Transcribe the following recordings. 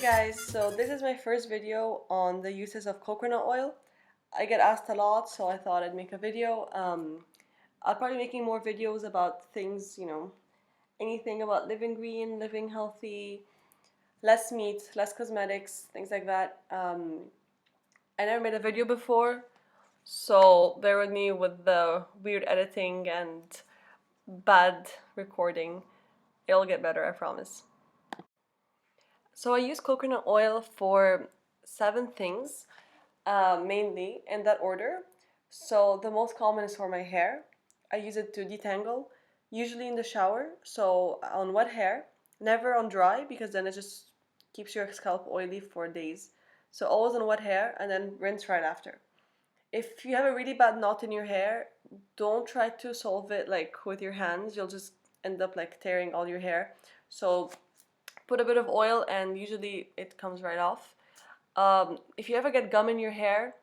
guys, so this is my first video on the uses of coconut oil. I get asked a lot, so I thought I'd make a video. I'll probably be making more videos about things, anything about living green, living healthy, less meat, less cosmetics, things like that. I never made a video before, so bear with me with the weird editing and bad recording. It'll get better, I promise. So I use coconut oil for 7 things, mainly in that order. So the most common is for my hair. I use it to detangle, usually in the shower, so on wet hair, never on dry because then it just keeps your scalp oily for days. So always on wet hair and then rinse right after. If you have a really bad knot in your hair, don't try to solve it like with your hands. You'll just end up like tearing all your hair. So put a bit of oil and usually it comes right off. If you ever get gum in your hair,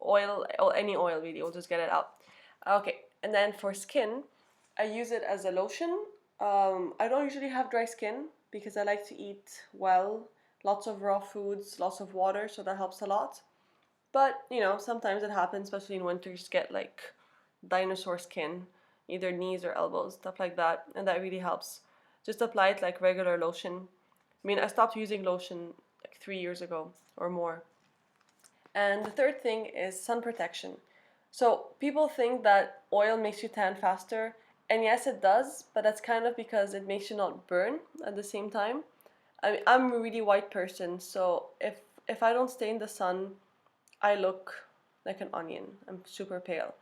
oil, or any oil really, you'll just get it out. Okay, and then for skin, I use it as a lotion. I don't usually have dry skin because I like to eat well, lots of raw foods, lots of water, so that helps a lot. But, sometimes it happens, especially in winter, you just get like dinosaur skin, either knees or elbows, stuff like that, and that really helps. Just apply it like regular lotion. I mean, I stopped using lotion like 3 years ago or more. And the third thing is sun protection. So people think that oil makes you tan faster, and yes, it does, but that's kind of because it makes you not burn at the same time. I mean, I'm a really white person, so if I don't stay in the sun, I look like an onion. I'm super pale.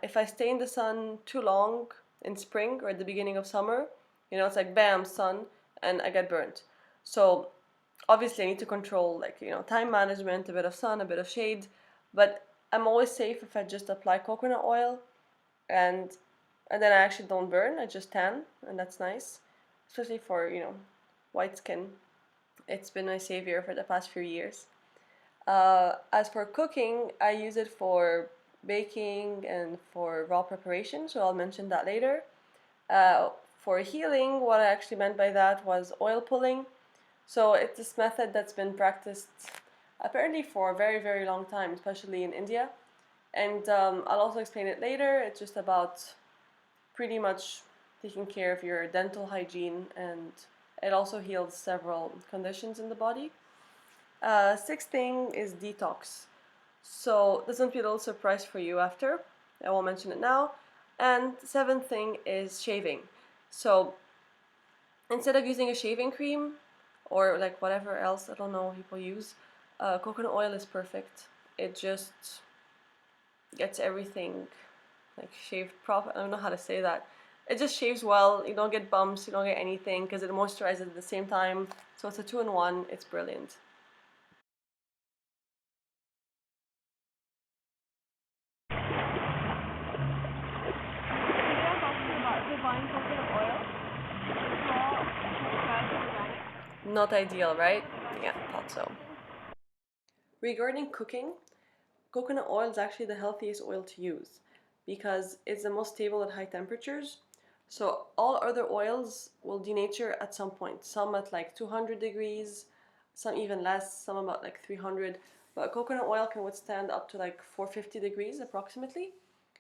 If I stay in the sun too long in spring or at the beginning of summer, it's like bam, sun, and I get burnt. So obviously I need to control time management, a bit of sun, a bit of shade, but I'm always safe if I just apply coconut oil and then I actually don't burn, I just tan, and that's nice, especially for, white skin. It's been my savior for the past few years. As for cooking, I use it for baking and for raw preparation, so I'll mention that later. For healing, what I actually meant by that was oil pulling. So it's this method that's been practiced apparently for a very, very long time, especially in India. And I'll also explain it later. It's just about pretty much taking care of your dental hygiene, and it also heals several conditions in the body. Sixth thing is detox. So this won't be a little surprise for you after. I won't mention it now. And seventh thing is shaving. So instead of using a shaving cream or like whatever else, I don't know, people use, coconut oil is perfect. It just gets everything like shaved proper. I don't know how to say that. It just shaves well. You don't get bumps, you don't get anything because it moisturizes at the same time. So it's a 2-in-1. It's brilliant. Not ideal, right? Yeah, thought so. Regarding cooking, coconut oil is actually the healthiest oil to use because it's the most stable at high temperatures. So all other oils will denature at some point, some at like 200 degrees, some even less, some about like 300. But coconut oil can withstand up to like 450 degrees approximately.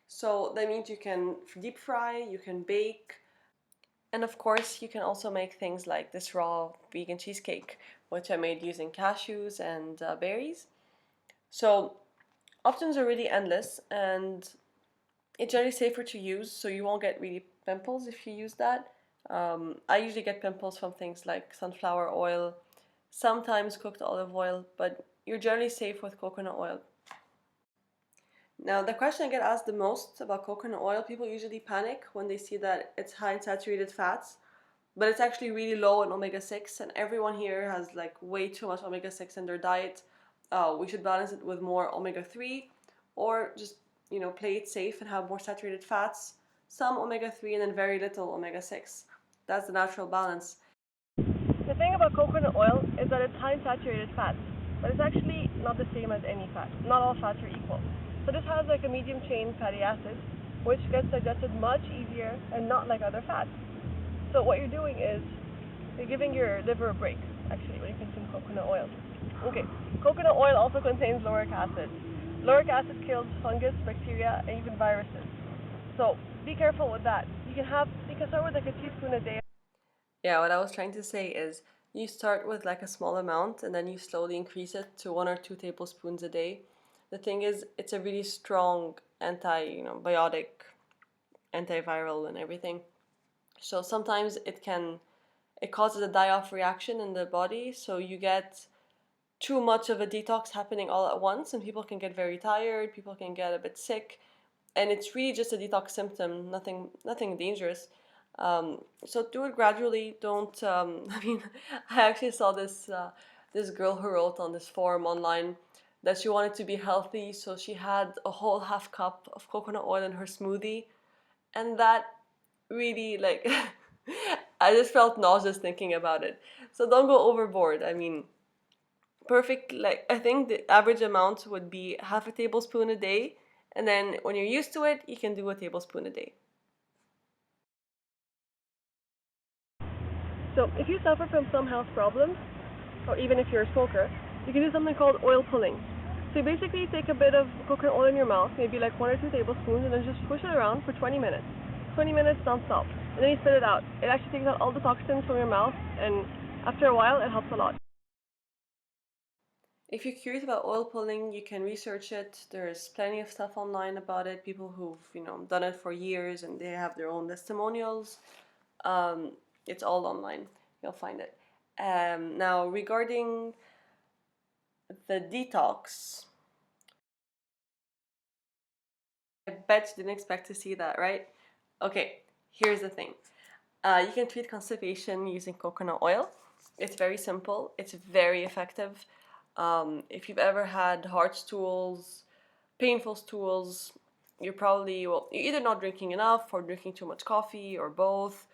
So that means you can deep fry, you can bake, and of course you can also make things like this raw vegan cheesecake, which I made using cashews and berries. So options are really endless, and it's generally safer to use, so you won't get really pimples if you use that. I usually get pimples from things like sunflower oil, sometimes cooked olive oil, but you're generally safe with coconut oil. Now, the question I get asked the most about coconut oil, people usually panic when they see that it's high in saturated fats, but it's actually really low in omega-6, and everyone here has like way too much omega-6 in their diet. We should balance it with more omega-3, or just play it safe and have more saturated fats, some omega-3 and then very little omega-6. That's the natural balance. The thing about coconut oil is that it's high in saturated fats, but it's actually not the same as any fat. Not all fats are equal. So this has like a medium chain fatty acid, which gets digested much easier and not like other fats. So what you're doing is you're giving your liver a break. actually, when you consume coconut oil. Okay, coconut oil also contains lauric acid. Lauric acid kills fungus, bacteria, and even viruses. So be careful with that. You can start with like a teaspoon a day. Yeah, what I was trying to say is you start with like a small amount and then you slowly increase it to 1 or 2 tablespoons a day. The thing is, it's a really strong biotic, antiviral, and everything. So sometimes it causes a die-off reaction in the body, so you get too much of a detox happening all at once, and people can get very tired, people can get a bit sick, and it's really just a detox symptom, nothing dangerous. So do it gradually. Don't. I actually saw this girl who wrote on this forum online that she wanted to be healthy, so she had a whole half cup of coconut oil in her smoothie, and that really like I just felt nauseous thinking about it. So don't go overboard. I mean, perfect, like I think the average amount would be half a tablespoon a day, and then when you're used to it, you can do a tablespoon a day. So if you suffer from some health problems, or even if you're a smoker, you can do something called oil pulling. So you basically take a bit of coconut oil in your mouth, maybe like 1 or 2 tablespoons, and then just push it around for 20 minutes. 20 minutes non-stop. And then you spit it out. It actually takes out all the toxins from your mouth, and after a while, it helps a lot. If you're curious about oil pulling, you can research it. There's plenty of stuff online about it. People who've done it for years and they have their own testimonials. It's all online. You'll find it. Now regarding the detox, I bet you didn't expect to see that, right? Okay, here's the thing. You can treat constipation using coconut oil. It's very simple. It's very effective. If you've ever had hard stools, painful stools, you're either not drinking enough or drinking too much coffee or both,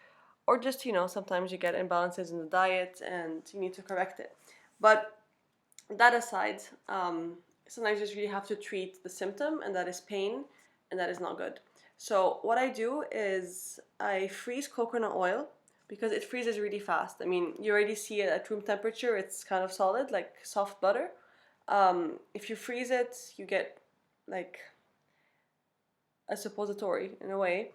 or just, sometimes you get imbalances in the diet and you need to correct it. But that aside, sometimes you just really have to treat the symptom, and that is pain, and that is not good. So what I do is I freeze coconut oil because it freezes really fast. I mean, you already see it at room temperature. It's kind of solid, like soft butter. If you freeze it, you get like a suppository in a way.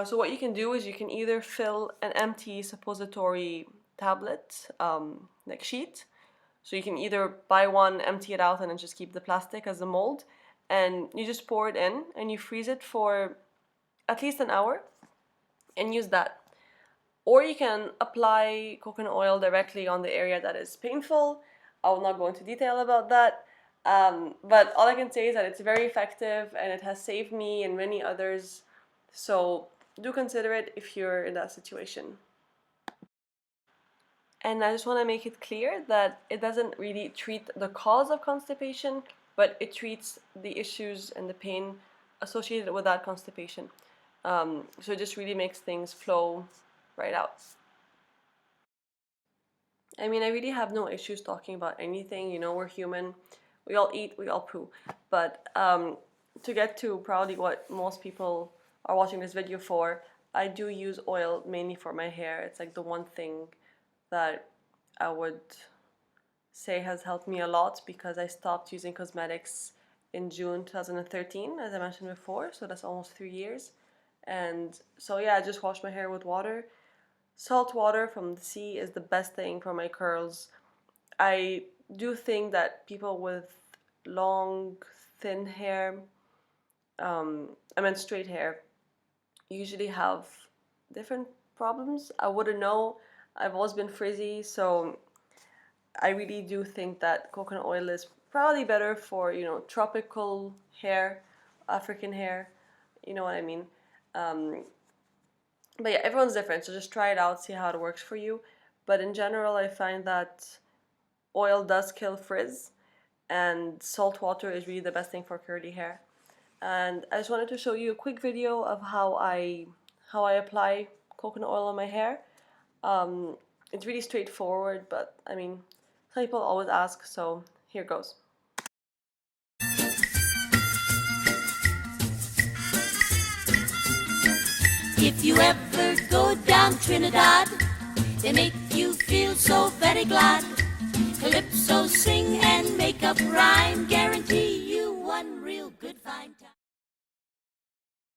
So what you can do is you can either fill an empty suppository tablet, like sheet. So you can either buy one, empty it out, and then just keep the plastic as the mold. And you just pour it in and you freeze it for at least an hour and use that. Or you can apply coconut oil directly on the area that is painful. I will not go into detail about that. But all I can say is that it's very effective and it has saved me and many others. So do consider it if you're in that situation. And I just want to make it clear that it doesn't really treat the cause of constipation, but it treats the issues and the pain associated with that constipation. So it just really makes things flow right out. I mean, I really have no issues talking about anything. We're human. We all eat, we all poo. But to get to probably what most people are watching this video for, I do use oil mainly for my hair. It's like the one thing that I would say has helped me a lot, because I stopped using cosmetics in June 2013, as I mentioned before, so that's almost 3 years. And so yeah, I just wash my hair with water. Salt water from the sea is the best thing for my curls. I do think that people with long, thin hair, straight hair, usually have different problems. I wouldn't know. I've always been frizzy, so I really do think that coconut oil is probably better for, tropical hair, African hair, you know what I mean. But yeah, everyone's different, so just try it out, see how it works for you. But in general, I find that oil does kill frizz, and salt water is really the best thing for curly hair. And I just wanted to show you a quick video of how I apply coconut oil on my hair. It's really straightforward, but I mean, some people always ask, so here goes. If you ever go down Trinidad, they make you feel so very glad. up right.